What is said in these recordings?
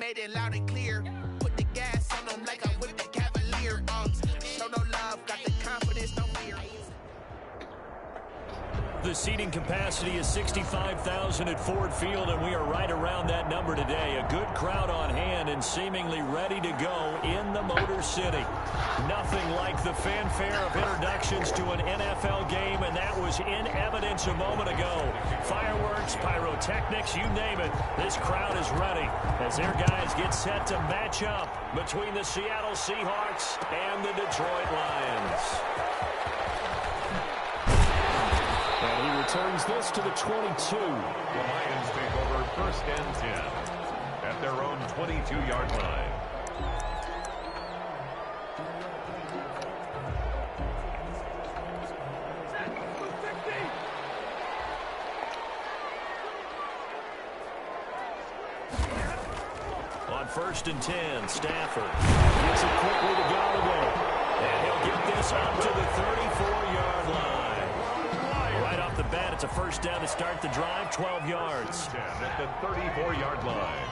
stating loud and clear. Put the gas on them like I'm with the Cavalier. Show no love, got the confidence, no fear. The seating capacity is 65,000 at Ford Field, and we are right around that number today. A good crowd on hand and seemingly ready to go in the Motor City. Nothing like the fanfare of introductions to an NFL game, and that was in evidence a moment ago. Fireworks, pyrotechnics, you name it. This crowd is ready as their guys get set to match up between the Seattle Seahawks and the Detroit Lions. And he returns this to the 22. The Lions take over 1st and 10 at their own 22-yard line. On 1st and 10, Stafford gets it quickly to Galladay. And he'll get this up to the 34-yard line. Right off the bat, it's a 1st down to start the drive, 12 yards. 10 at the 34-yard line.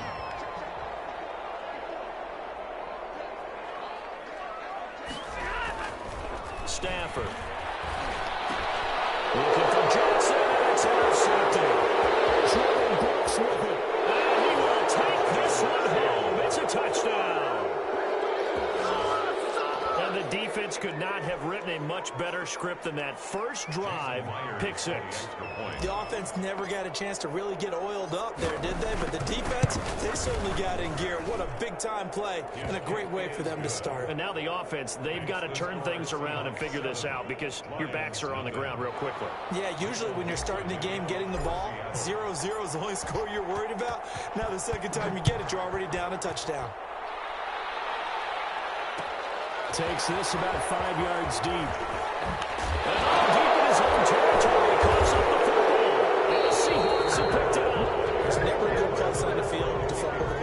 Stafford. Looking for Johnson, and it's intercepted. Jordan Brooks with it. And he will take this one home. It's a touchdown. And the defense could not have written a much better script than that. First drive, pick 6. The offense never got a chance to really get oiled up there, did they? But the defense, they certainly got in gear. What a big-time play and a great way for them to start. And now the offense, they've got to turn things around and figure this out because your backs are on the ground real quickly. Yeah, usually when you're starting the game getting the ball, 0-0 is the only score you're worried about. Now the second time you get it, you're already down a touchdown. Takes this about 5 yards deep. And all deep in his own territory, calls up the football. And the Seahawks have picked it up. There's never a good place on the field to fumble the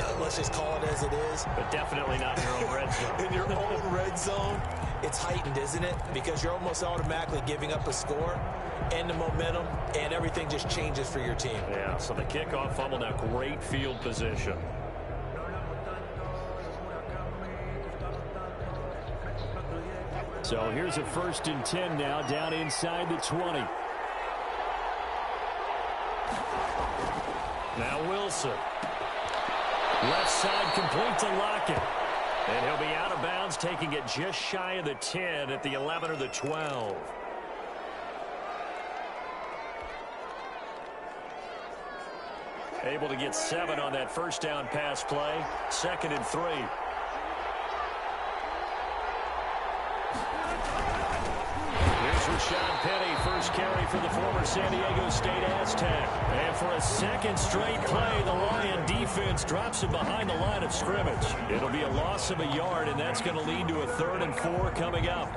ball. Let's just call it as it is. But definitely not in your own red zone. In your own red zone, it's heightened, isn't it? Because you're almost automatically giving up a score and the momentum, and everything just changes for your team. Yeah, so the kickoff fumble, now great field position. So here's a 1st and 10 now, down inside the 20. Now Wilson. Left side complete to Lockett. And he'll be out of bounds, taking it just shy of the 10 at the 11 or the 12. Able to get 7 on that 1st down pass play. 2nd and 3. Rashad Penny, first carry for the former San Diego State Aztec. And for a second straight play, the Lion defense drops him behind the line of scrimmage. It'll be a loss of a yard, and that's going to lead to a 3rd and 4 coming up.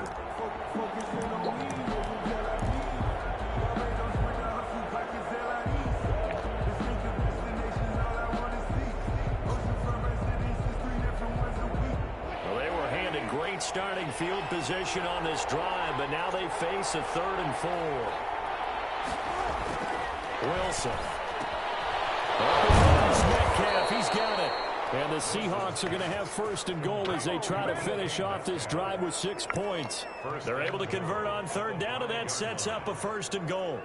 Starting field position on this drive, but now they face a 3rd and 4. Wilson. Metcalf, he's got it. And the Seahawks are going to have 1st and goal as they try to finish off this drive with 6 points. They're able to convert on 3rd down, and that sets up a 1st and goal.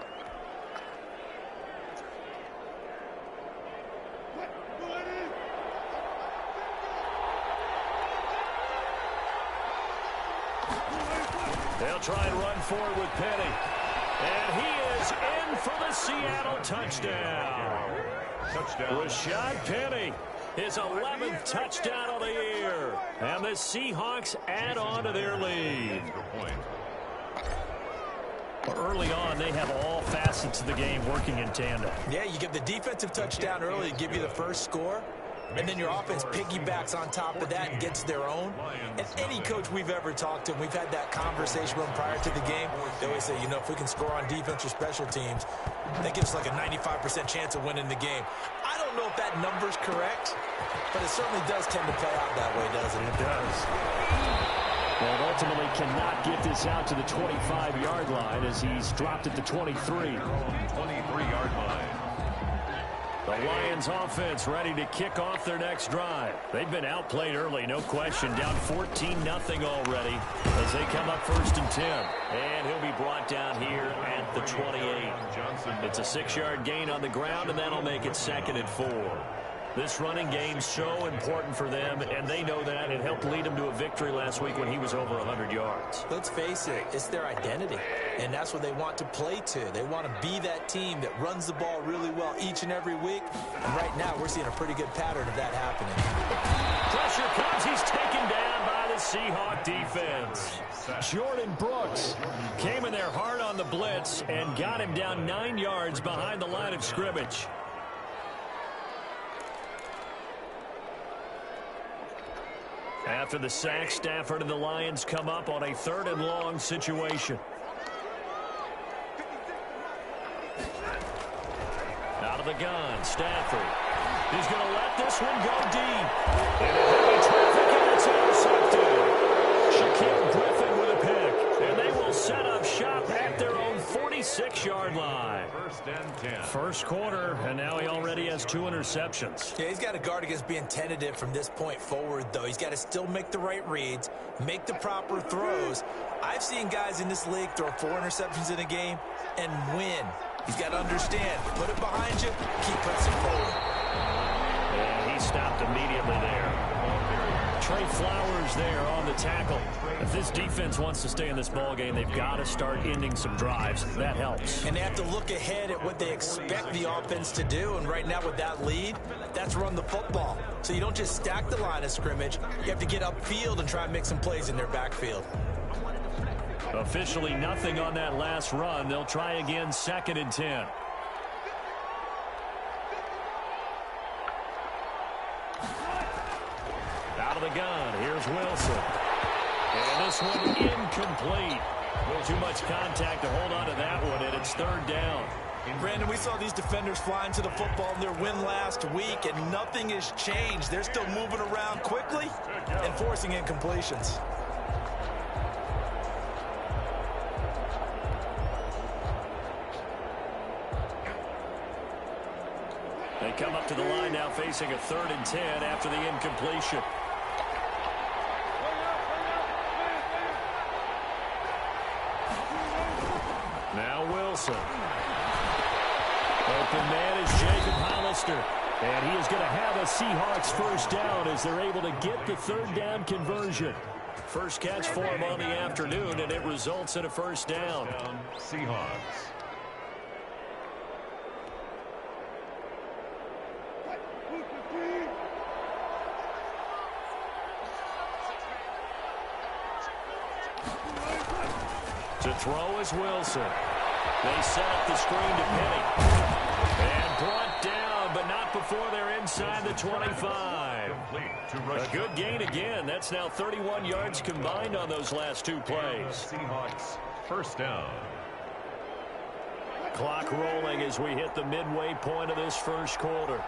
They'll try and run forward with Penny. And he is in for the Seattle touchdown. Rashad Penny, his 11th touchdown of the year. And the Seahawks add on to their lead. Early on, they have all facets of the game working in tandem. Yeah, you give the defensive touchdown early to give you the first score. And then your offense piggybacks on top of that and gets their own. And any coach we've ever talked to, we've had that conversation with them prior to the game. They always say, you know, if we can score on defense or special teams, that gives us like a 95% chance of winning the game. I don't know if that number's correct, but it certainly does tend to play out that way, doesn't it? It does. And ultimately cannot get this out to the 25-yard line as he's dropped at the 23. 23-yard line. The Lions offense ready to kick off their next drive. They've been outplayed early, no question. Down 14-0 already as they come up 1st and 10. And he'll be brought down here at the 28. It's a 6-yard gain on the ground, and that'll make it 2nd and 4. This running game's so important for them, and they know that. It helped lead them to a victory last week when he was over 100 yards. Let's face it, it's their identity, and that's what they want to play to. They want to be that team that runs the ball really well each and every week, and right now we're seeing a pretty good pattern of that happening. Pressure comes. He's taken down by the Seahawks defense. Jordan Brooks came in there hard on the blitz and got him down 9 yards behind the line of scrimmage. After the sack, Stafford and the Lions come up on a 3rd and long situation. Out of the gun, Stafford. He's going to let this one go deep. And heavy traffic, and it's intercepted. Shaquille Griffin with a pick. And they will set up shop at their own 46-yard line. 1st and 10. First quarter, and now he already has 2 interceptions. Yeah, he's got to guard against being tentative from this point forward, though. He's got to still make the right reads, make the proper throws. I've seen guys in this league throw 4 interceptions in a game and win. He's got to understand, put it behind you, keep pressing forward. And he stopped immediately there. Trey Flowers there on the tackle. If this defense wants to stay in this ballgame, they've got to start ending some drives. That helps. And they have to look ahead at what they expect the offense to do. And right now with that lead, that's run the football. So you don't just stack the line of scrimmage. You have to get upfield and try and make some plays in their backfield. Officially nothing on that last run. They'll try again, 2nd and 10. Out of the gun, here's Wilson. And this one incomplete. A little too much contact to hold on to that one, and it's 3rd down. Brandon, we saw these defenders flying to the football in their win last week, and nothing has changed. They're still moving around quickly and forcing incompletions. They come up to the line now facing a 3rd and 10 after the incompletion. Now Wilson. Open man is Jacob Hollister. And he is going to have a Seahawks 1st down as they're able to get the 3rd down conversion. First catch for him on the afternoon, and it results in a 1st down. Seahawks. To throw is Wilson. They set up the screen to Penny. And brought down, but not before they're inside the 25. A good gain again. That's now 31 yards combined on those last 2 plays. Seahawks 1st down. Clock rolling as we hit the midway point of this 1st quarter.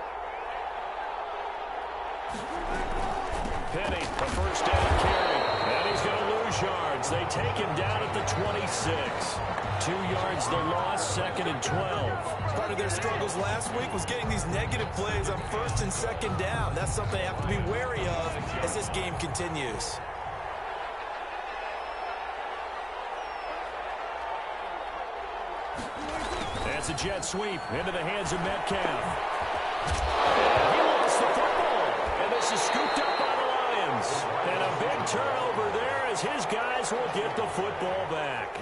Penny, a 1st down carry. And he's going to lose yards. They take him down at the 26. 2 yards the loss, 2nd and 12. Part of their struggles last week was getting these negative plays on 1st and 2nd down. That's something they have to be wary of as this game continues. That's a jet sweep into the hands of Metcalf. He lost the football, and this is scooped up by the Lions. And a big turnover there as his guys will get the football back.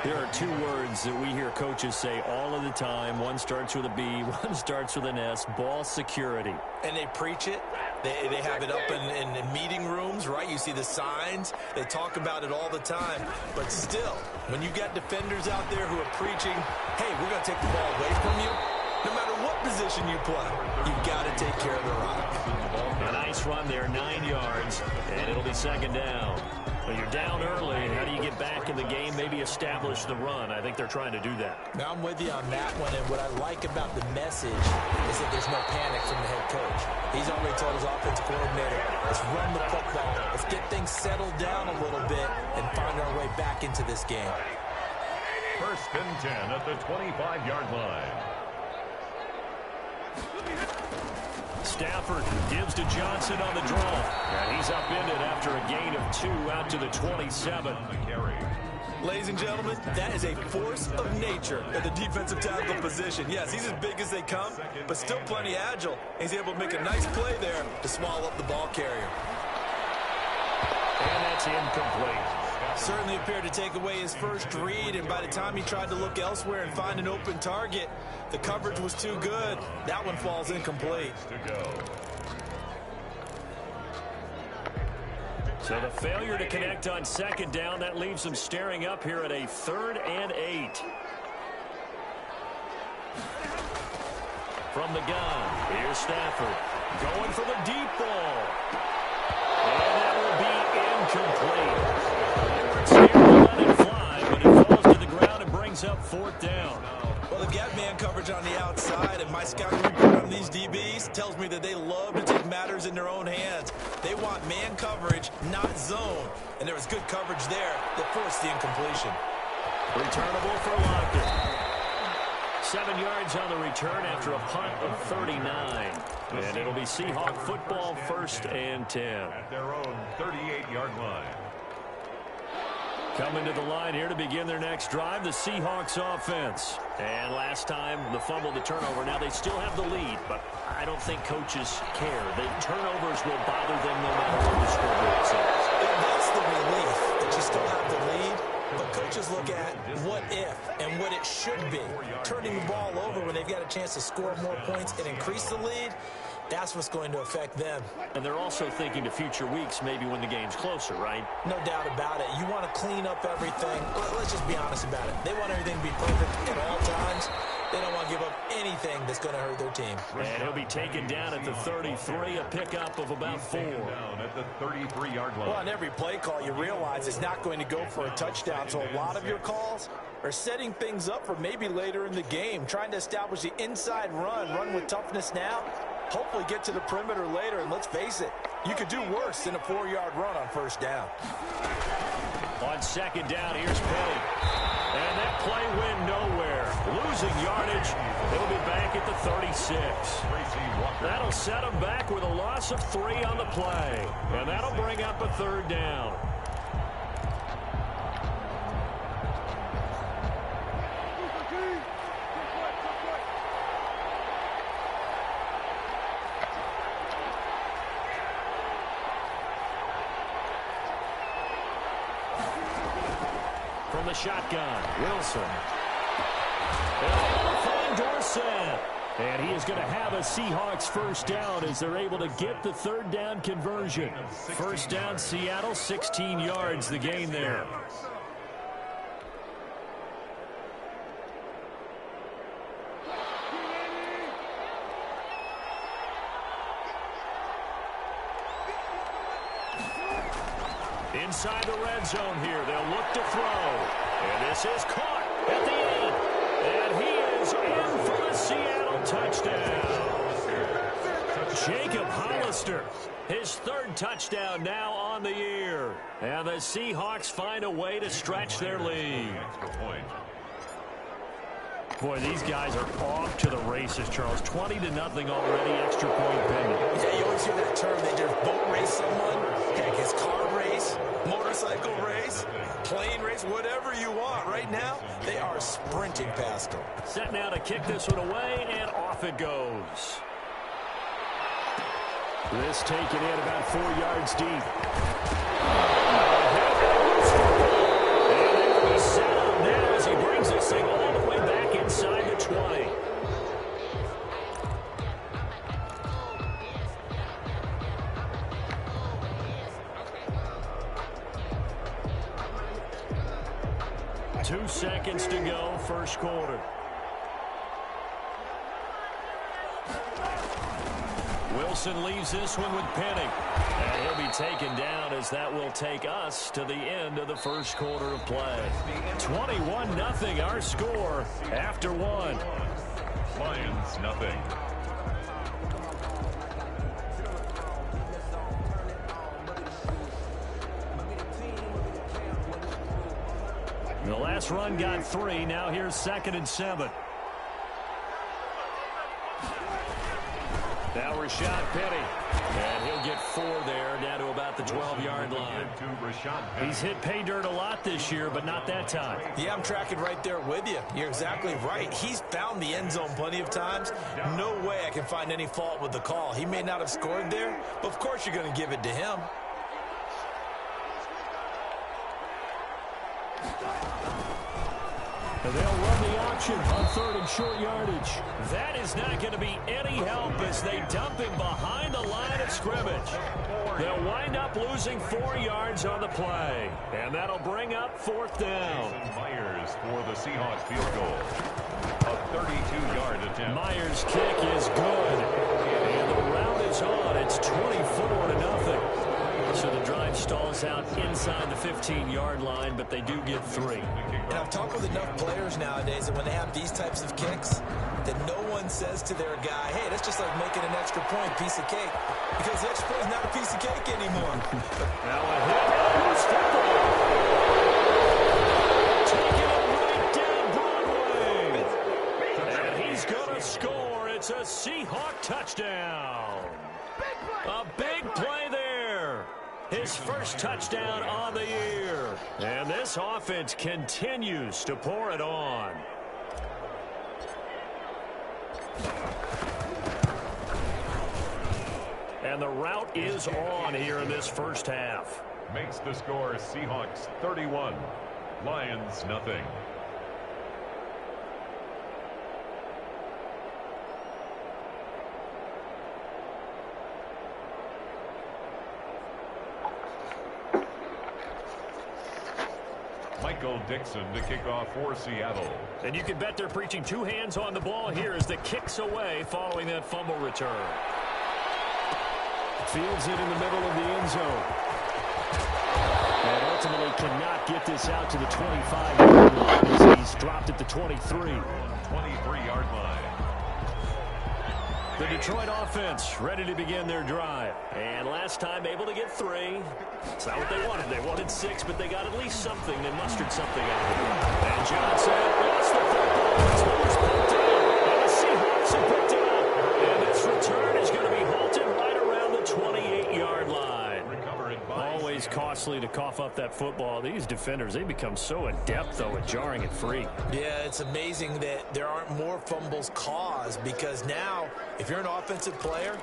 There are 2 words that we hear coaches say all of the time. One starts with a B, one starts with an S, ball security. And they preach it. They have it up in meeting rooms, right? You see the signs. They talk about it all the time. But still, when you got defenders out there who are preaching, hey, we're going to take the ball away from you, no matter what position you play, you've got to take care of the rock. A nice run there, 9 yards, and it'll be 2nd down. When you're down early, how do you get back in the game, maybe establish the run? I think they're trying to do that. Now I'm with you on that one, and what I like about the message is that there's no panic from the head coach. He's already told his offensive coordinator, let's run the football, let's get things settled down a little bit and find our way back into this game. 1st and 10 at the 25-yard line. Stafford gives to Johnson on the draw. And he's upended after a gain of 2 out to the 27. Ladies and gentlemen, that is a force of nature at the defensive tackle position. Yes, he's as big as they come, but still plenty agile. He's able to make a nice play there to swallow up the ball carrier. And that's incomplete. Certainly appeared to take away his first read, and by the time he tried to look elsewhere and find an open target, the coverage was too good. That one falls incomplete. So the failure to connect on second down, that leaves them staring up here at a 3rd and 8. From the gun, here's Stafford going for the deep ball. And that will be incomplete. They weren't scared to let it fly, but it falls to the ground and brings up 4th down. Well, they've got man coverage on the outside, and my scouting report on these DBs tells me that they love to take matters in their own hands. They want man coverage, not zone. And there was good coverage there that forced the incompletion. Returnable for Lockett. 7 yards on the return after a punt of 39. And it'll be Seahawk football, 1st and 10. At their own 38-yard line. Coming to the line here to begin their next drive, the Seahawks offense. And last time, the fumble, the turnover. Now they still have the lead, but I don't think coaches care. The turnovers will bother them no matter what the scoreboard says. That's the relief that you still have the lead, but coaches look at what if and what it should be. Turning the ball over when they've got a chance to score more points and increase the lead, that's what's going to affect them. And they're also thinking to future weeks, maybe when the game's closer, right? No doubt about it. You want to clean up everything. Let's just be honest about it. They want everything to be perfect at all times. They don't want to give up anything that's going to hurt their team. And he'll be taken down at the 33, a pickup of about 4. Down at the 33-yard line. Well, on every play call, you realize it's not going to go for a touchdown. So a lot of your calls are setting things up for maybe later in the game, trying to establish the inside run with toughness now. Hopefully get to the perimeter later, and let's face it, you could do worse than a 4-yard run on 1st down. On 2nd down, here's Penny. And that play went nowhere. Losing yardage. It'll be back at the 36. That'll set them back with a loss of 3 on the play. And that'll bring up a 3rd down. From the shotgun, Wilson. They'll find Dorsett. And he is going to have a Seahawks 1st down as they're able to get the 3rd down conversion. 1st down, Seattle, 16 yards the gain there. Inside the red zone here, they'll look to throw. And this is caught at the 8. And he is in for the Seattle touchdown. Jacob Hollister, his 3rd touchdown now on the year. And the Seahawks find a way to stretch their lead. Boy, these guys are off to the races, Charles. 20-0 already, extra point pending. Yeah, you always hear that term. They just boat race someone. Heck, it's car race, motorcycle race, plane race, whatever you want. Right now, they are sprinting past them. Set now to kick this one away, and off it goes. This taken in about 4 yards deep. And they're going to set up now as he brings this thing all the way back inside the 20. Two seconds to go, 1st quarter. Wilson leaves this one with Penny. And he'll be taken down as that will take us to the end of the 1st quarter of play. 21-0 our score after 1. Lions, nothing. The last run got 3. Now here's 2nd and 7. Rashad Penny. And he'll get 4 there, down to about the 12-yard line. He's hit pay dirt a lot this year, but not that time. Yeah, I'm tracking right there with you. You're exactly right. He's found the end zone plenty of times. No way I can find any fault with the call. He may not have scored there, but of course you're going to give it to him. And they'll run the option on 3rd and short yardage. That is not going to be any help as they dump him behind the line of scrimmage. They'll wind up losing 4 yards on the play. And that'll bring up 4th down. Myers for the Seahawks field goal. A 32-yard attempt. Myers' kick is good. And the route is on. It's 24-0. So the drive stalls out inside the 15-yard line, but they do get 3. And I've talked with enough players nowadays that when they have these types of kicks, that no one says to their guy, hey, that's just like making an extra point, piece of cake. Because the extra point is not a piece of cake anymore. Now a hit. Loose football. Taking it right down Broadway. And he's going to score. It's a Seahawk touchdown. A big play there. His first touchdown on the year. And this offense continues to pour it on. And the route is on here in this first half. Makes the score Seahawks 31, Lions nothing. Michael Dixon to kick off for Seattle. And you can bet they're preaching 2 hands on the ball here as the kick's away following that fumble return. Fields it in the middle of the end zone. And ultimately cannot get this out to the 25-yard line as he's dropped at the 23. 23-yard line. The Detroit offense ready to begin their drive. And last time able to get 3. It's not what they wanted. They wanted 6, but they got at least something. They mustered something out of it. And Johnson lost the football. His numbers pulled down. And the Seahawks have picked it up. And this return is going to be halted right around the 28-yard line. Always costly to cough up that football. These defenders, they become so adept, though, at jarring it free. Yeah, it's amazing that there aren't more fumbles caused because now, if you're an offensive player,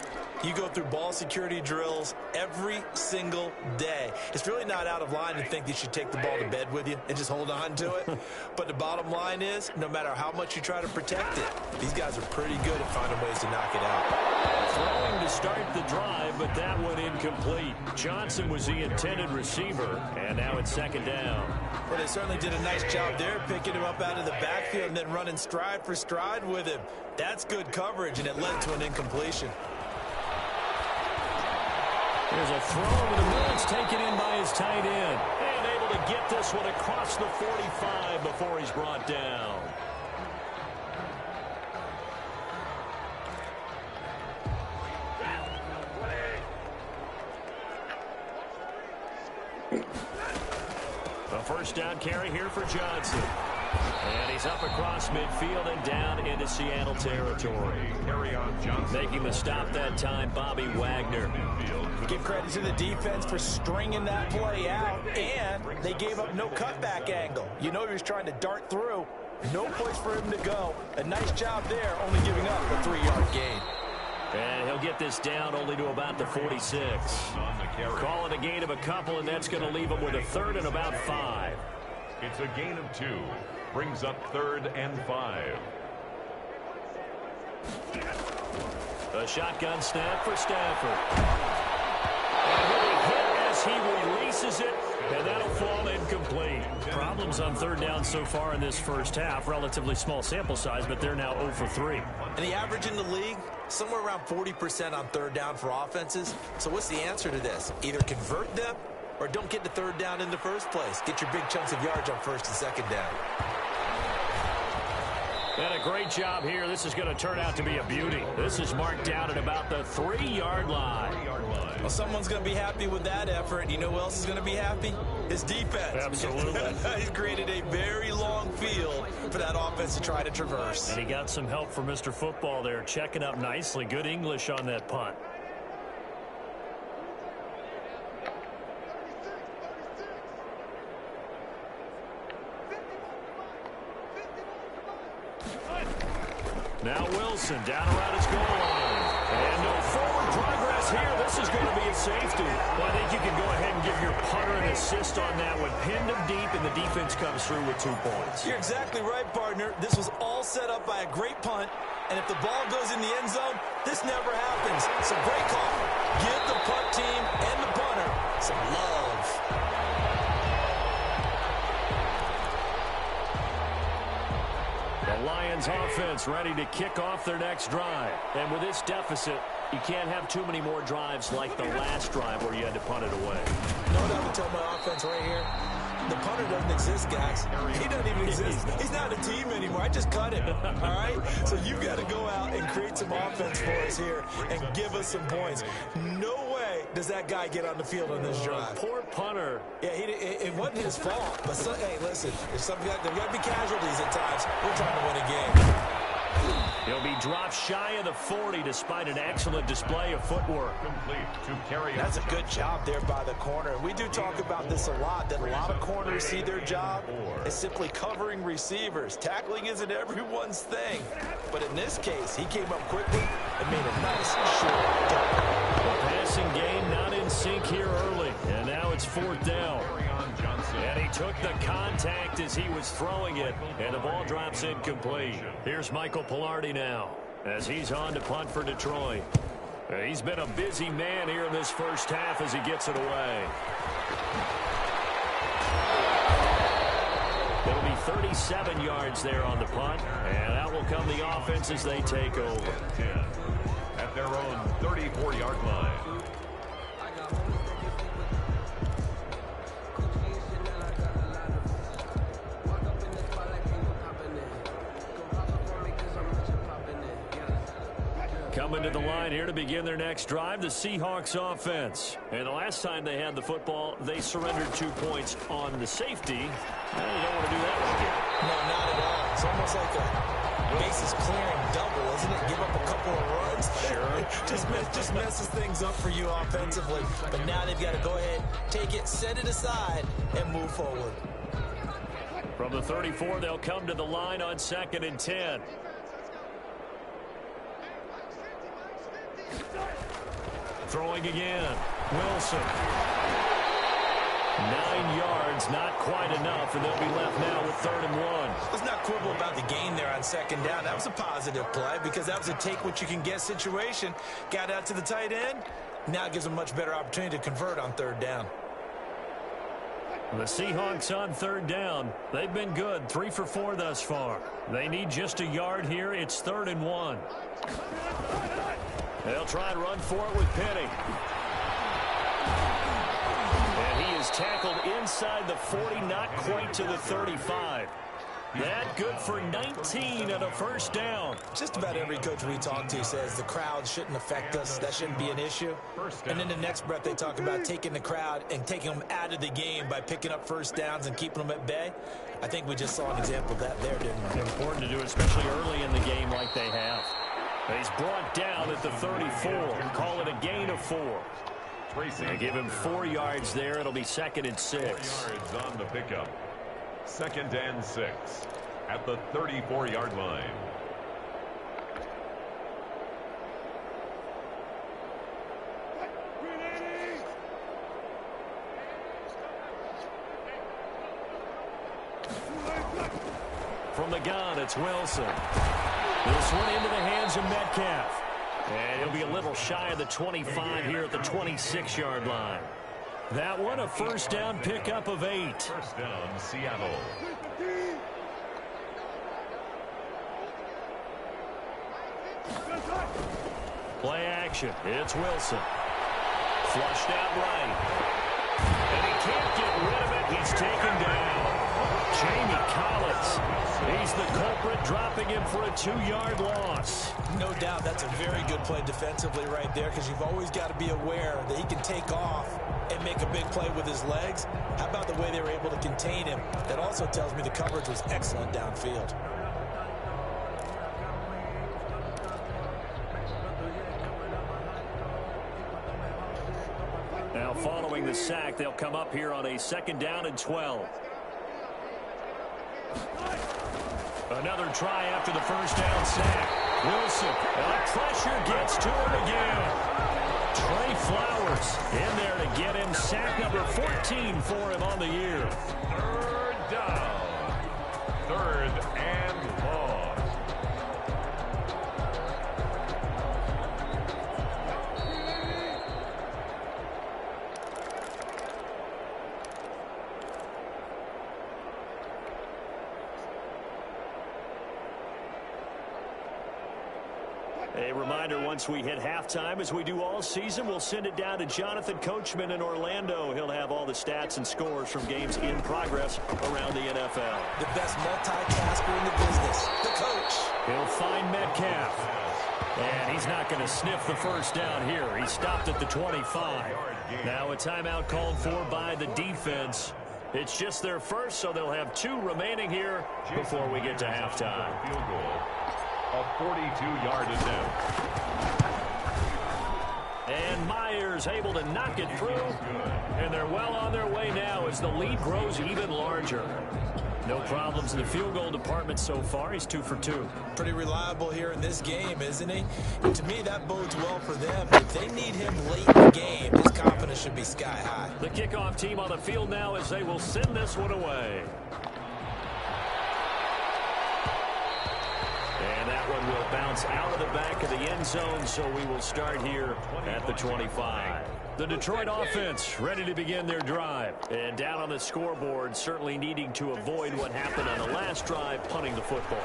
you go through ball security drills every single day. It's really not out of line to think that you should take the ball to bed with you and just hold on to it. But the bottom line is, no matter how much you try to protect it, these guys are pretty good at finding ways to knock it out. Throwing to start the drive, but that one incomplete. Johnson was the intended receiver, and now it's 2nd down. Well, they certainly did a nice job there, picking him up out of the backfield and then running stride for stride with him. That's good coverage, and it led to an incompletion. There's a throw over the middle. It's taken in by his tight end. And able to get this one across the 45 before he's brought down. A first down carry here for Johnson. And he's up across midfield and down into Seattle territory. Carry on Johnson. Making the stop that time, Bobby Wagner. Give credit to the defense for stringing that play out, and they gave up no cutback angle. You know he was trying to dart through. No place for him to go. A nice job there, only giving up a 3-yard gain. And he'll get this down only to about the 46. Call it a gain of a couple, and that's going to leave him with a 3rd and about 5. It's a gain of 2. Brings up 3rd and 5. A shotgun snap for Stafford. And he'll be hit as he releases it, and that'll fall incomplete. Problems on 3rd down so far in this first half. Relatively small sample size, but they're now 0 for 3. And the average in the league, somewhere around 40% on 3rd down for offenses. So what's the answer to this? Either convert them or don't get to 3rd down in the first place. Get your big chunks of yards on 1st and 2nd down. And a great job here. This is going to turn out to be a beauty. This is marked down at about the 3-yard line. Well, someone's going to be happy with that effort. You know who else is going to be happy? His defense. Absolutely. He's created a very long field for that offense to try to traverse. And he got some help from Mr. Football there, checking up nicely. Good English on that punt. Now Wilson down around his goal line. And no forward progress here. This is going to be a safety. Well, I think you can go ahead and give your punter an assist on that one. Pinned him deep, and the defense comes through with 2 points. You're exactly right, partner. This was all set up by a great punt. And if the ball goes in the end zone, this never happens. So great call. Give the punt team and the punter some love. The Lions offense ready to kick off their next drive. And with this deficit, you can't have too many more drives like the last drive where you had to punt it away. You know what I would tell my offense right here? The punter doesn't exist, guys. He doesn't even exist. He's not a team anymore. I just cut him, all right? So you've got to go out and create some offense for us here and give us some points. No way does that guy get on the field on this drive. Poor punter. Yeah, it wasn't his fault. But, hey, listen, there's got to be casualties at times. We're trying to win a game. He'll be dropped shy of the 40 despite an excellent display of footwork. Complete to carry. That's a good job there by the corner. We do talk about this a lot, that a lot of corners see their job as simply covering receivers. Tackling isn't everyone's thing. But in this case, he came up quickly and made a nice short dunk. The passing game not in sync here early. And now it's 4th down. And he took the contact as he was throwing it, and the ball drops incomplete. Here's Michael Pilardi now as he's on to punt for Detroit. He's been a busy man here in this first half as he gets it away. It'll be 37 yards there on the punt, and out will come the offense as they take over. 10 at their own 34-yard line. Coming to the line here to begin their next drive, the Seahawks offense. And the last time they had the football, they surrendered 2 points on the safety. Well, you don't want to do that one again. No, not at all. It's almost like a bases clearing double, isn't it? Give up a couple of runs. Sure. just messes things up for you offensively. But now they've got to go ahead, take it, set it aside, and move forward. From the 34, they'll come to the line on 2nd and 10. Throwing again. Wilson. 9 yards, not quite enough, and they'll be left now with 3rd and 1. Let's not quibble about the gain there on 2nd down. That was a positive play because that was a take-what-you-can-get situation. Got out to the tight end. Now it gives them a much better opportunity to convert on 3rd down. The Seahawks on 3rd down. They've been good, 3 for 4 thus far. They need just a yard here. It's 3rd and 1. They'll try and run for it with Penny. And he is tackled inside the 40, not quite to the 35. That good for 19 and a 1st down. Just about every coach we talk to says the crowd shouldn't affect us. That shouldn't be an issue. And then the next breath they talk about taking the crowd and taking them out of the game by picking up 1st downs and keeping them at bay. I think we just saw an example of that there, didn't we? Important to do, especially early in the game like they have. He's brought down at the 34. Call it a gain of 4. They give him 4 yards there. It'll be 2nd and 6. 4 yards on the pickup. 2nd and 6 at the 34-yard line. From the gun, it's Wilson. This one into the hands of Metcalf. And he'll be a little shy of the 25 here at the 26-yard line. That one a 1st down pickup of 8. 1st down, Seattle. Play action. It's Wilson. Flushed out right. And he can't get rid of it. He's taken down. Jamie Collins. He's the culprit, dropping him for a 2-yard loss. No doubt that's a very good play defensively right there, because you've always got to be aware that he can take off and make a big play with his legs. How about the way they were able to contain him? That also tells me the coverage was excellent downfield. Now following the sack, they'll come up here on a 2nd down and 12. Another try after the 1st down sack. Wilson, pressure gets to him again. Trey Flowers in there to get him sack number 14 for him on the year. 3rd down. 3rd and long. A reminder, once we hit halftime, as we do all season, we'll send it down to Jonathan Coachman in Orlando. He'll have all the stats and scores from games in progress around the NFL. The best multitasker in the business, the coach. He'll find Metcalf. And he's not going to sniff the 1st down here. He stopped at the 25. Now a timeout called for by the defense. It's just their first, so they'll have 2 remaining here before we get to halftime. Field goal. A 42-yard attempt. And Myers able to knock it through. And they're well on their way now as the lead grows even larger. No problems in the field goal department so far. He's 2 for 2. Pretty reliable here in this game, isn't he? And to me, that bodes well for them. If they need him late in the game, his confidence should be sky high. The kickoff team on the field now as they will send this one away. And that one will bounce out of the back of the end zone, so we will start here at the 25. The Detroit offense ready to begin their drive. And down on the scoreboard, certainly needing to avoid what happened on the last drive, punting the football.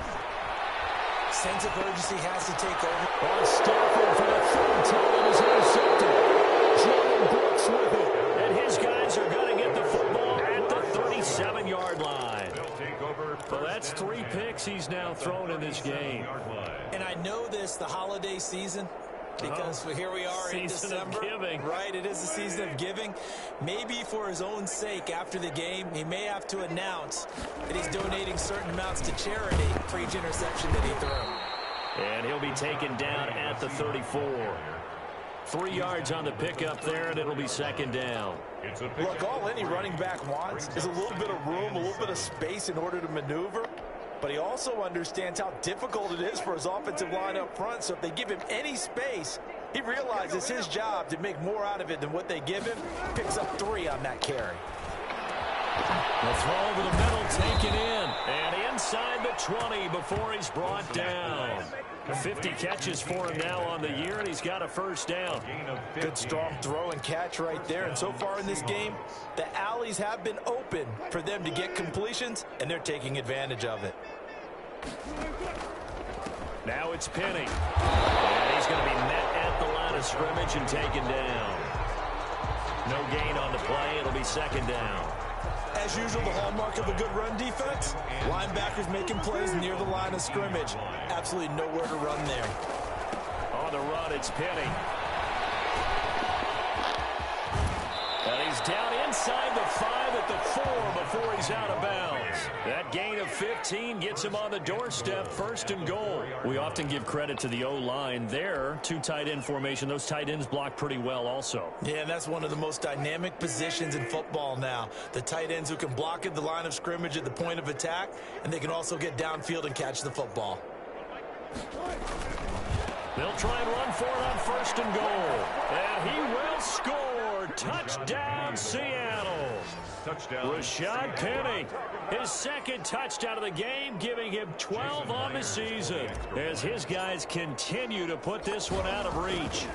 Sense of urgency has to take over. Stafford for the 3rd time is intercepted. Jordan Brooks with it. And his guys are going to get the football at the 37-yard line. So that's 3 picks he's now thrown in this game. And I know this, the holiday season, because here we are in December. Season of giving. Right, it is the season of giving. Maybe for his own sake after the game, he may have to announce that he's donating certain amounts to charity for each interception that he threw. And he'll be taken down at the 34. 3 yards on the pickup there, and it'll be 2nd down. Look, all any running back wants is a little bit of room, a little bit of space in order to maneuver. But he also understands how difficult it is for his offensive line up front. So if they give him any space, he realizes his job to make more out of it than what they give him. Picks up 3 on that carry. The throw over the middle, taken in. And inside the 20 before he's brought down. 50 catches for him now on the year, and he's got a 1st down. Good strong throw and catch right there. And so far in this game, the alleys have been open for them to get completions, and they're taking advantage of it. Now it's Penny. And he's going to be met at the line of scrimmage and taken down. No gain on the play. It'll be 2nd down. As usual, the hallmark of a good run defense, linebackers making plays near the line of scrimmage. Absolutely nowhere to run there. On the run, it's Penny. And he's down inside the 5 at the 4 before he's out of bounds. That gain of 15 gets him on the doorstep, 1st and goal. We often give credit to the O-line there. 2 tight end formation. Those tight ends block pretty well also. Yeah, and that's one of the most dynamic positions in football now. The tight ends who can block at the line of scrimmage at the point of attack, and they can also get downfield and catch the football. They'll try and run for it on 1st and goal. And he will score. Touchdown, Seattle. Touchdown. Rashad Penny, his 2nd touchdown of the game, giving him 12 on the season as his guys continue to put this one out of reach.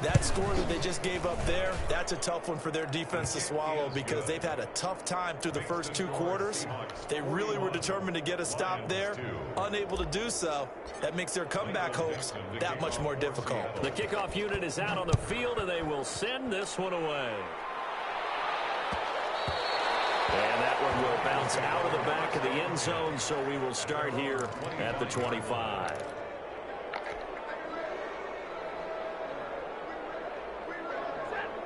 That score that they just gave up there, that's a tough one for their defense to swallow because they've had a tough time through the first 2 quarters. They really were determined to get a stop there. Unable to do so, that makes their comeback hopes that much more difficult. The kickoff unit is out on the field, and they will send this one away. And that one will bounce out of the back of the end zone, so we will start here at the 25.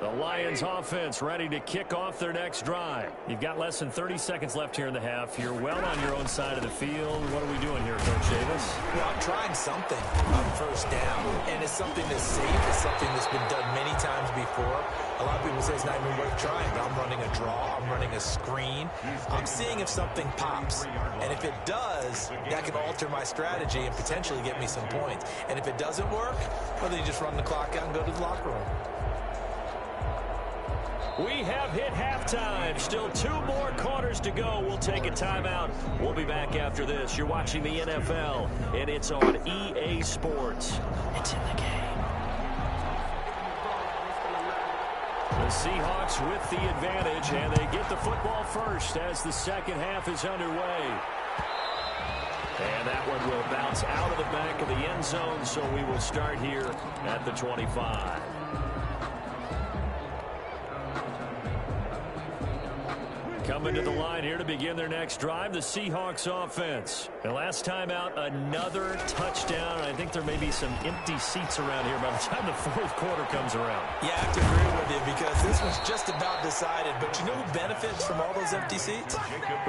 The Lions offense ready to kick off their next drive. You've got less than 30 seconds left here in the half. You're well on your own side of the field. What are we doing here, Coach Davis? Well, I'm trying something on first down, and it's something that's safe. It's something that's been done many times before. A lot of people say it's not even worth trying, but I'm running a draw. I'm running a screen. I'm seeing if something pops, and if it does, that can alter my strategy and potentially get me some points. And if it doesn't work, well, then you just run the clock out and go to the locker room. We have hit halftime. Still 2 more quarters to go. We'll take a timeout. We'll be back after this. You're watching the NFL, and it's on EA Sports. It's in the game. The Seahawks with the advantage, and they get the football first as the second half is underway. And that one will bounce out of the back of the end zone, so we will start here at the 25. Coming to the line here to begin their next drive, the Seahawks offense. The last time out, another touchdown. I think there may be some empty seats around here by the time the fourth quarter comes around. Yeah, I have to agree with you because this one's just about decided. But you know who benefits from all those empty seats?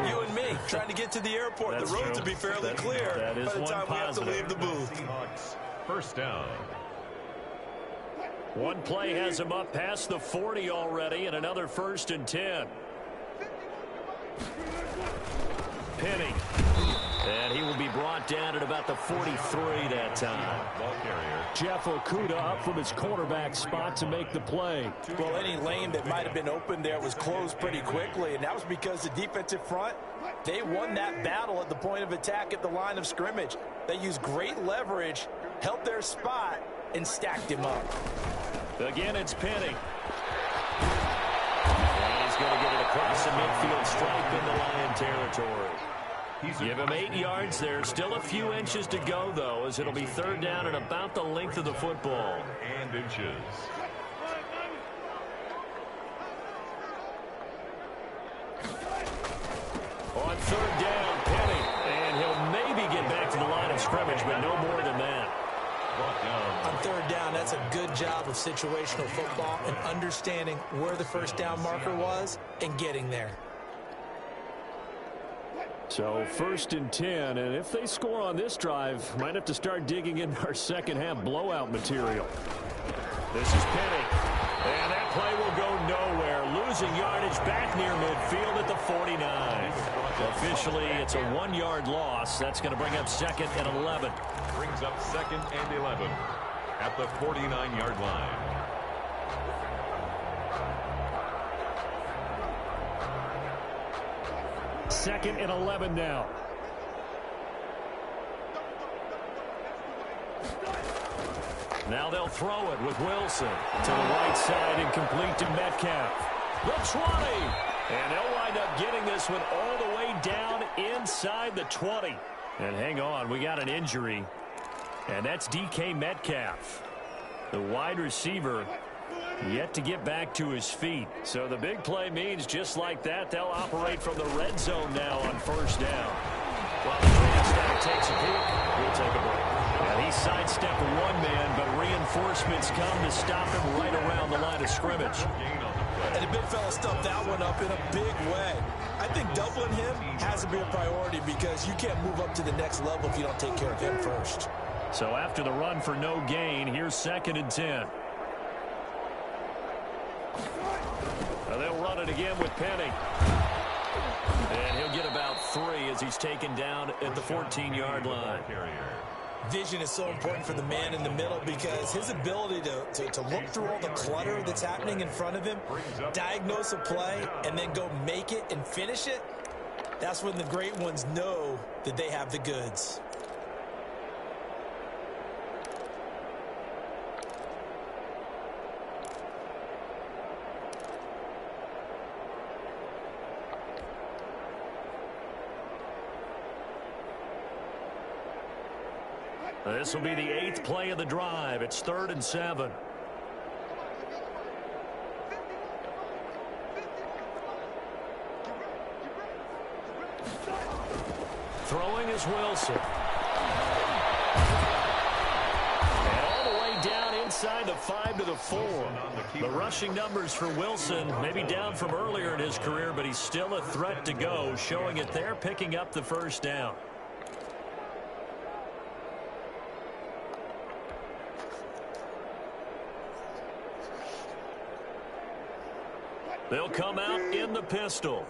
You and me, trying to get to the airport. That's the roads true. will be fairly clear that is by the one time positive. we have to leave the booth. Seahawks first down. One play has him up past the 40 already, and another 1st and 10. Penny. And he will be brought down at about the 43 that time. Ball carrier. Jeff Okudah up from his quarterback spot to make the play. Well, any lane that might have been open there was closed pretty quickly, and that was because the defensive front, they won that battle at the point of attack at the line of scrimmage. They used great leverage, held their spot, and stacked him up. Again, it's Penny. And he's going to get it across the midfield stripe into Lion territory. Give him 8 yards there. Still a few inches to go, though, as it'll be 3rd down and about the length of the football. And inches. On 3rd down, Penny. And he'll maybe get back to the line of scrimmage, but no more than that. On 3rd down, that's a good job of situational football and understanding where the first down marker was and getting there. So 1st and 10, and if they score on this drive, might have to start digging into our second half blowout material. This is Penny. And that play will go nowhere. Losing yardage back near midfield at the 49. Officially, it's a 1-yard loss. That's going to bring up 2nd and 11. Brings up 2nd and 11 at the 49-yard line. Second and 11 now. Now they'll throw it with Wilson to the right side and complete to Metcalf. The 20. And they'll wind up getting this one all the way down inside the 20. And hang on, we got an injury. And that's DK Metcalf. The wide receiver yet to get back to his feet. So the big play means just like that, they'll operate from the red zone now on 1st down. While the training staff takes a peek, we'll take a break. And he sidestepped one man, but reinforcements come to stop him right around the line of scrimmage. And the big fella stuffed that one up in a big way. I think doubling him has to be a priority because you can't move up to the next level if you don't take care of him first. So after the run for no gain, here's 2nd and 10. And they'll run it again with Penny. And he'll get about 3 as he's taken down at the 14-yard line. Vision is so important for the man in the middle because his ability to look through all the clutter that's happening in front of him, diagnose a play, and then go make it and finish it, that's when the great ones know that they have the goods. This will be the 8th play of the drive. It's 3rd and 7. Throwing is Wilson. And all the way down inside the 5 to the 4. The rushing numbers for Wilson, maybe down from earlier in his career, but he's still a threat to go, showing it there, picking up the first down. They'll come out in the pistol.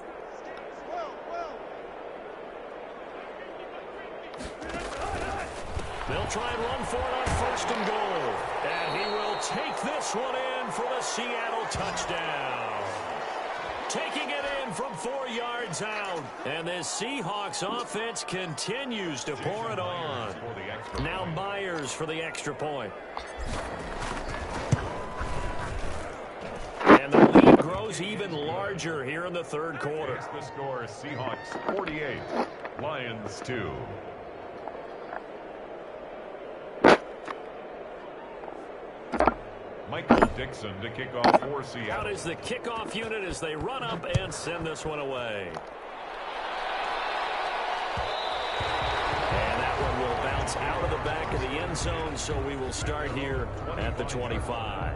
They'll try and run for it on 1st and goal. And he will take this one in for the Seattle touchdown. Taking it in from 4 yards out. And this Seahawks offense continues to pour it on. Now Myers for the extra point. And the lead grows even larger here in the 3rd quarter. Here's the score, Seahawks 48, Lions 2. Michael Dixon to kick off for Seattle. Out is the kickoff unit as they run up and send this one away. And that one will bounce out of the back of the end zone, so we will start here at the 25.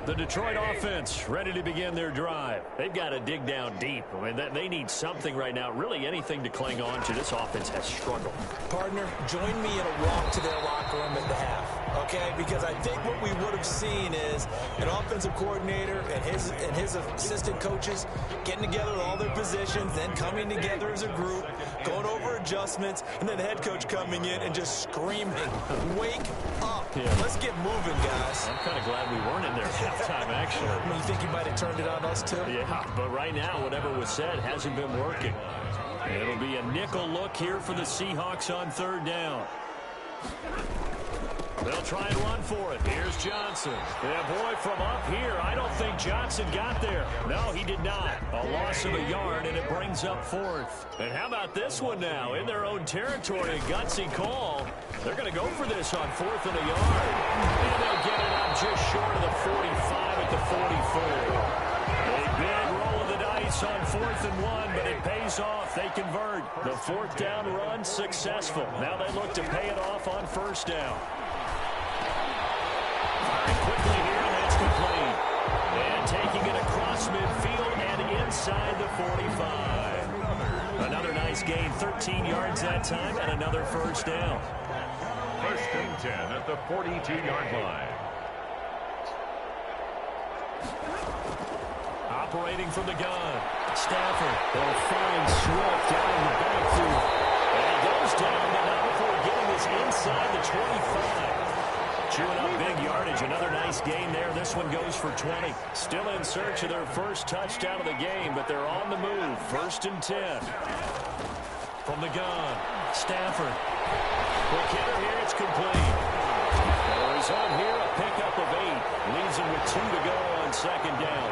The Detroit offense ready to begin their drive. They've got to dig down deep. I mean, they need something right now, really anything to cling on to. This offense has struggled. Partner, join me in a walk to their locker room at the half, okay? Because I think what we would have seen is an offensive coordinator and his assistant coaches getting together with all their positions, then coming together as a group, going over adjustments, and then the head coach coming in and just screaming, "Wake up. Yeah. Let's get moving, guys." I'm kind of glad we weren't in there at halftime, actually. I mean, you think he might have turned it on us, too? Yeah, but right now, whatever was said hasn't been working. It'll be a nickel look here for the Seahawks on 3rd down. They'll try and run for it. Here's Johnson. Yeah, boy, from up here, I don't think Johnson got there. No, he did not. A loss of a yard, and it brings up 4th. And how about this one now? In their own territory, a gutsy call. They're going to go for this on 4th and a yard. And they'll get it up just short of the 45 at the 44. A big roll of the dice on 4th and 1, but it pays off. They convert. The 4th down run successful. Now they look to pay it off on 1st down. Quickly here, and that's complete. And taking it across midfield and inside the 45. Another nice gain, 13 yards that time, and another 1st down. 1st and 10 at the 42-yard line. Operating from the gun. Stafford. They'll find Swift down in the backfield. And he goes down, but not before getting this inside the 25. Chewing up big yardage. Another nice gain there. This one goes for 20. Still in search of their first touchdown of the game, but they're on the move. 1st and 10. From the gun. Stafford. Quick hitter here. It's complete. Arizona here, a pickup of 8. Leaves him with 2 to go on 2nd down.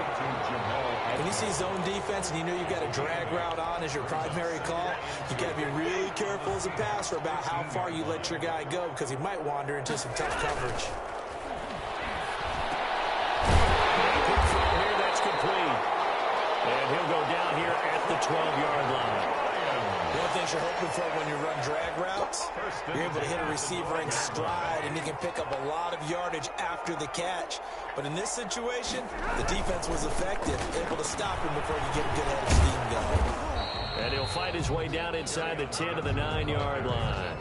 When you see zone defense and you know you've got a drag route on as your primary call, you got to be really careful as a passer about how far you let your guy go because he might wander into some tough coverage. Quick throw here, that's complete. And he'll go down here at the 12-yard line. One of the things you're hoping for when you run drag routes, you're able to hit a receiver in stride and he can pick up a lot of yardage after the catch. But in this situation, the defense was effective, able to stop him before he get a good head of steam going. And he'll fight his way down inside the 10 to the 9-yard line.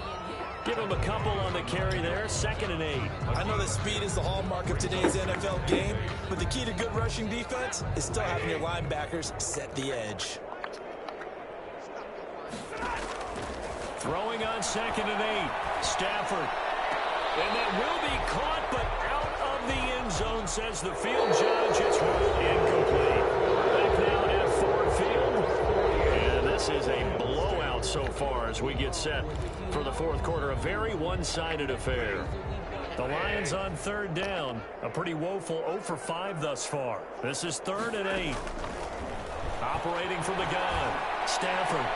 Give him a couple on the carry there, 2nd and 8. I know that speed is the hallmark of today's NFL game, but the key to good rushing defense is still having your linebackers set the edge. Throwing on 2nd and 8. Stafford. And that will be caught, but out of the end zone, says the field judge. It's ruled incomplete. Back now at Ford Field. And this is a blowout so far as we get set for the 4th quarter. A very one-sided affair. The Lions on 3rd down. A pretty woeful 0 for 5 thus far. This is 3rd and 8. Operating from the gun. Stafford.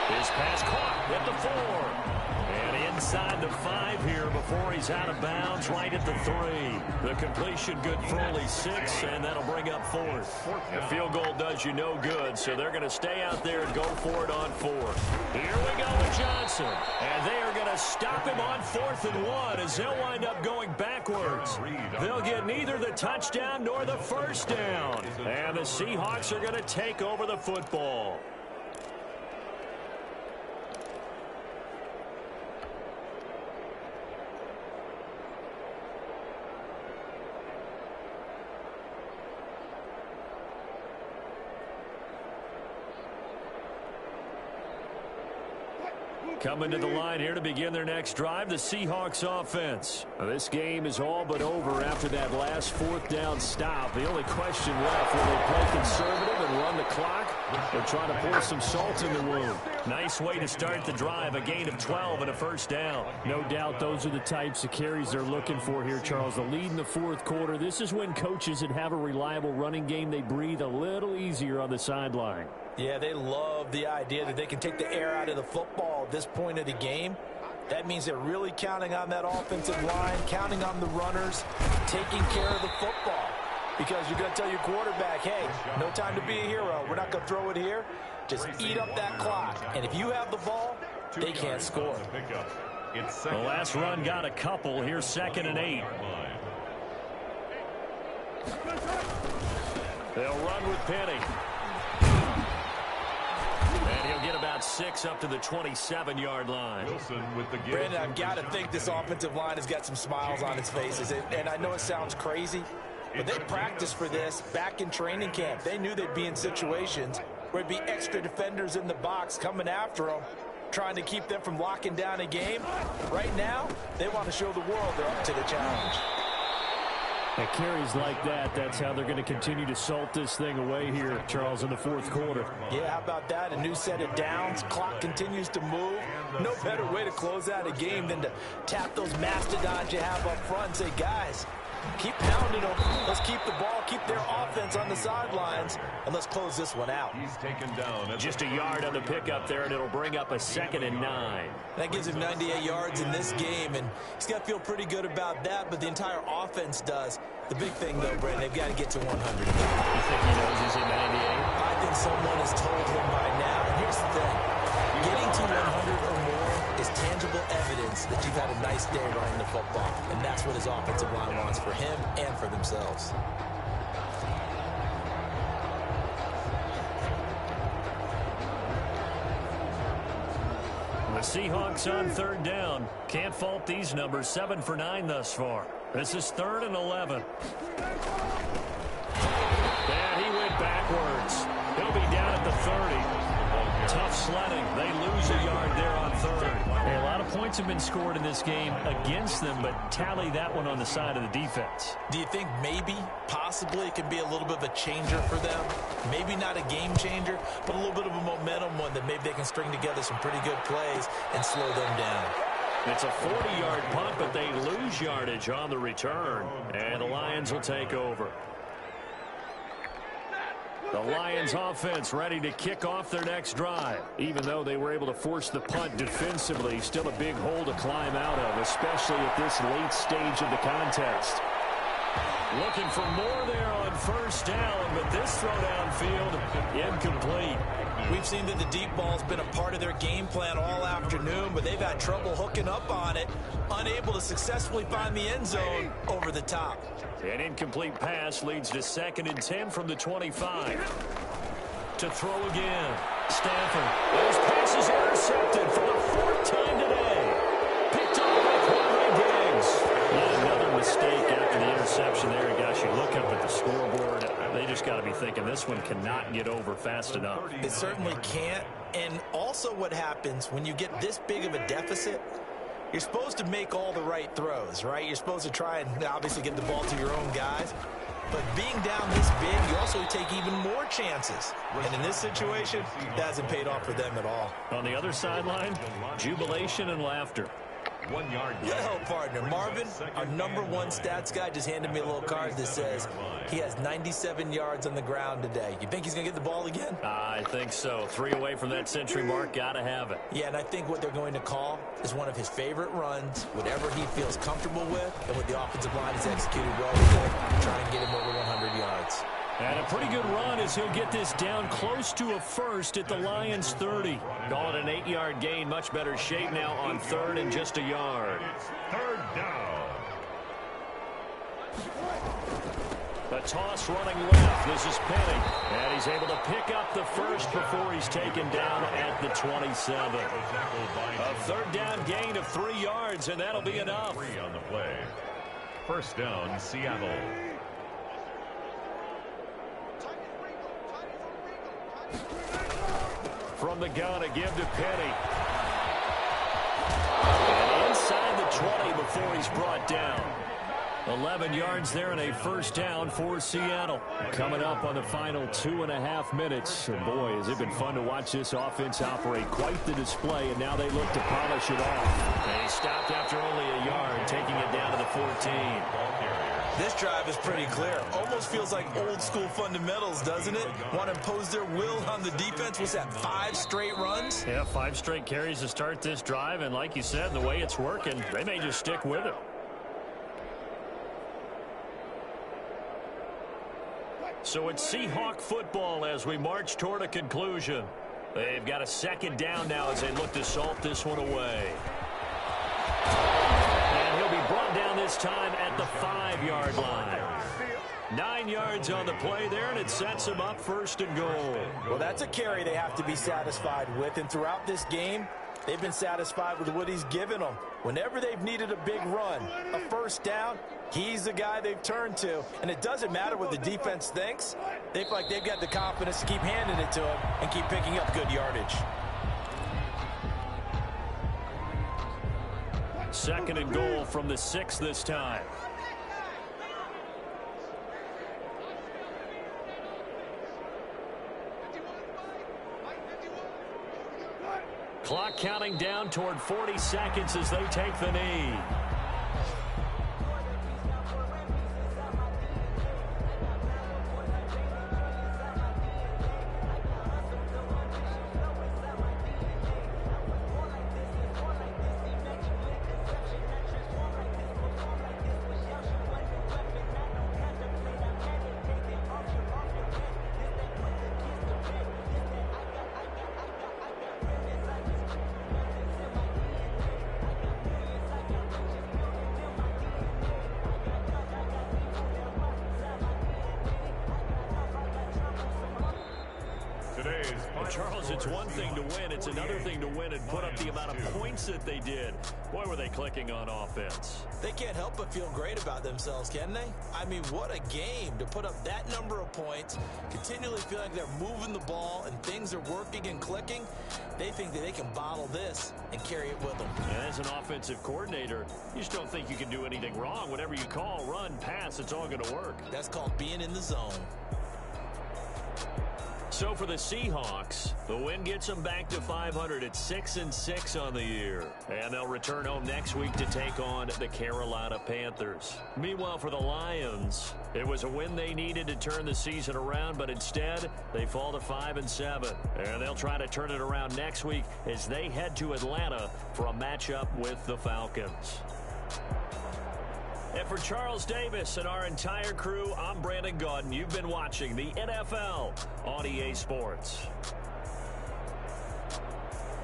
His pass caught at the 4. And inside the 5 here before he's out of bounds right at the 3. The completion good for only 6, and that'll bring up 4th. The field goal does you no good, so they're going to stay out there and go for it on 4th. Here we go with Johnson, and they are going to stop him on 4th and 1 as they'll wind up going backwards. They'll get neither the touchdown nor the first down, and the Seahawks are going to take over the football. Coming to the line here to begin their next drive, the Seahawks offense. Now, this game is all but over after that last 4th down stop. The only question left, will they play conservative and run the clock or try to pour some salt in the wound? Nice way to start the drive, a gain of 12 and a first down. No doubt those are the types of carries they're looking for here, Charles. The lead in the 4th quarter. This is when coaches that have a reliable running game, they breathe a little easier on the sideline. Yeah, they love the idea that they can take the air out of the football at this point of the game. That means they're really counting on that offensive line, counting on the runners, taking care of the football. Because you're going to tell your quarterback, hey, no time to be a hero. We're not going to throw it here. Just eat up that clock. And if you have the ball, they can't score. The last run got a couple. Here's 2nd and 8. They'll run with Penny. And he'll get about 6 up to the 27-yard line. Brandon, I've got to think this offensive line has got some smiles on its faces. And I know it sounds crazy, but they practiced for this back in training camp. They knew they'd be in situations where it'd be extra defenders in the box coming after them, trying to keep them from locking down a game. Right now, they want to show the world they're up to the challenge. At carries like that, that's how they're going to continue to salt this thing away here, Charles, in the 4th quarter. Yeah, how about that? A new set of downs. Clock continues to move. No better way to close out a game than to tap those mastodons you have up front and say, guys, keep pounding them. Let's keep the ball, keep their offense on the sidelines, and let's close this one out. He's taken down. Just a yard on the pickup there, and it'll bring up a 2nd and 9. That gives him 98 yards in this game, and he's got to feel pretty good about that, but the entire offense does. The big thing, though, Brandon, they've got to get to 100. You think he knows he's at 98? I think someone has told him by now, and here's the thing. Getting to 100 or more is tangible evidence that you've had a nice day running the football, and that's what his offensive line wants for him and for themselves. The Seahawks on 3rd down. Can't fault these numbers. 7 for 9 thus far. This is 3rd and 11. And he went backwards. He'll be down at the 30. Tough sledding. They lose a yard there on 3rd. Hey, a lot of points have been scored in this game against them, but tally that one on the side of the defense. Do you think maybe, possibly, it can be a little bit of a changer for them? Maybe not a game changer, but a little bit of a momentum one that maybe they can string together some pretty good plays and slow them down. It's a 40-yard punt, but they lose yardage on the return. And the Lions will take over. The Lions offense ready to kick off their next drive. Even though they were able to force the punt defensively, still a big hole to climb out of, especially at this late stage of the contest. Looking for more there on 1st down, but this throw downfield incomplete. We've seen that the deep ball's been a part of their game plan all afternoon, but they've had trouble hooking up on it, unable to successfully find the end zone over the top. An incomplete pass leads to 2nd and 10 from the 25. To throw again. Stafford. Those passes intercepted for the 4th time today. Picked off by Rodriguez. Another mistake after the interception there. And gosh, you look up at the scoreboard. They just got to be thinking this one cannot get over fast enough. It certainly can't. And also what happens when you get this big of a deficit, you're supposed to make all the right throws, right? You're supposed to try and obviously get the ball to your own guys. But being down this big, you also take even more chances. And in this situation, that hasn't paid off for them at all. On the other sideline, jubilation and laughter. 1 yard. Yo, partner, Marvin, our #1 stats guy, just handed me a little card that says he has 97 yards on the ground today. You think he's going to get the ball again? I think so. 3 away from that century mark. Got to have it. Yeah, and I think what they're going to call is one of his favorite runs, whatever he feels comfortable with, and what the offensive line has executed well with, try and get him over 100 yards. And a pretty good run as he'll get this down close to a first at the Lions' 30. Call it an 8-yard gain. Much better shape now on 3rd and just a yard. It's 3rd down. The toss running left. This is Penny. And he's able to pick up the first before he's taken down at the 27. A 3rd down gain of 3 yards, and that'll be enough. 3 on the play. 1st down, Seattle. From the gun, a give to Penny. And inside the 20 before he's brought down. 11 yards there and a 1st down for Seattle. Coming up on the final 2.5 minutes. Boy, has it been fun to watch this offense operate. Quite the display, and now they look to polish it off. And he stopped after only a yard, taking it down to the 14. This drive is pretty clear. Almost feels like old school fundamentals, doesn't it? Want to impose their will on the defense. Was that 5 straight runs? Yeah, 5 straight carries to start this drive. And like you said, the way it's working, they may just stick with it. So it's Seahawk football as we march toward a conclusion. They've got a 2nd down now as they look to salt this one away. And he'll be brought down this time at the 5-yard line. 9 yards on the play there, and it sets him up 1st and goal. Well, that's a carry they have to be satisfied with, and throughout this game, they've been satisfied with what he's given them. Whenever they've needed a big run, a 1st down, he's the guy they've turned to. And it doesn't matter what the defense thinks. They feel like they've got the confidence to keep handing it to him and keep picking up good yardage. 2nd and goal from the 6 this time. Clock counting down toward 40 seconds as they take the knee. Charles, it's one thing to win. It's another thing to win and put up the amount of points that they did. Boy, were they clicking on offense. They can't help but feel great about themselves, can they? I mean, what a game to put up that number of points, continually feeling like they're moving the ball and things are working and clicking. They think that they can bottle this and carry it with them. And as an offensive coordinator, you just don't think you can do anything wrong. Whatever you call, run, pass, it's all going to work. That's called being in the zone. So for the Seahawks, the win gets them back to 500 at 6-6 on the year. And they'll return home next week to take on the Carolina Panthers. Meanwhile, for the Lions, it was a win they needed to turn the season around, but instead, they fall to 5-7. And they'll try to turn it around next week as they head to Atlanta for a matchup with the Falcons. And for Charles Davis and our entire crew, I'm Brandon Gaudin. You've been watching the NFL on EA Sports.